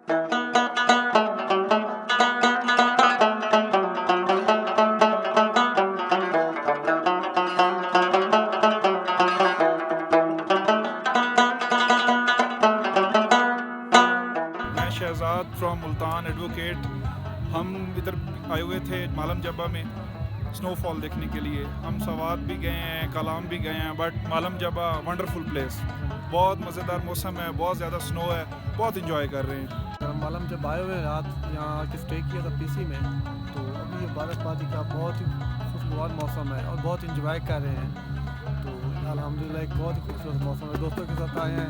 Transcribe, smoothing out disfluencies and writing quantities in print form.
मैं Shahzad from Multan advocate. हम इधर आए हुए थे मालम जब्बा में स्नोफॉल देखने के लिए। हम सवात भी गए हैं, कलाम भी गए हैं, but Malam Jabba wonderful place, बहुत मज़ेदार मौसम है, बहुत ज़्यादा स्नो है, बहुत इंजॉय कर रहे हैं। मालम जब आए हुए रात यहाँ आके स्टे किया था पीसी में, तो अभी ये बर्फ़बारी का बहुत ही खुशगवार मौसम है और बहुत इंजॉय कर रहे हैं। तो अल्हम्दुलिल्लाह एक बहुत ही खूबसूरत मौसम है, दोस्तों के साथ आए हैं।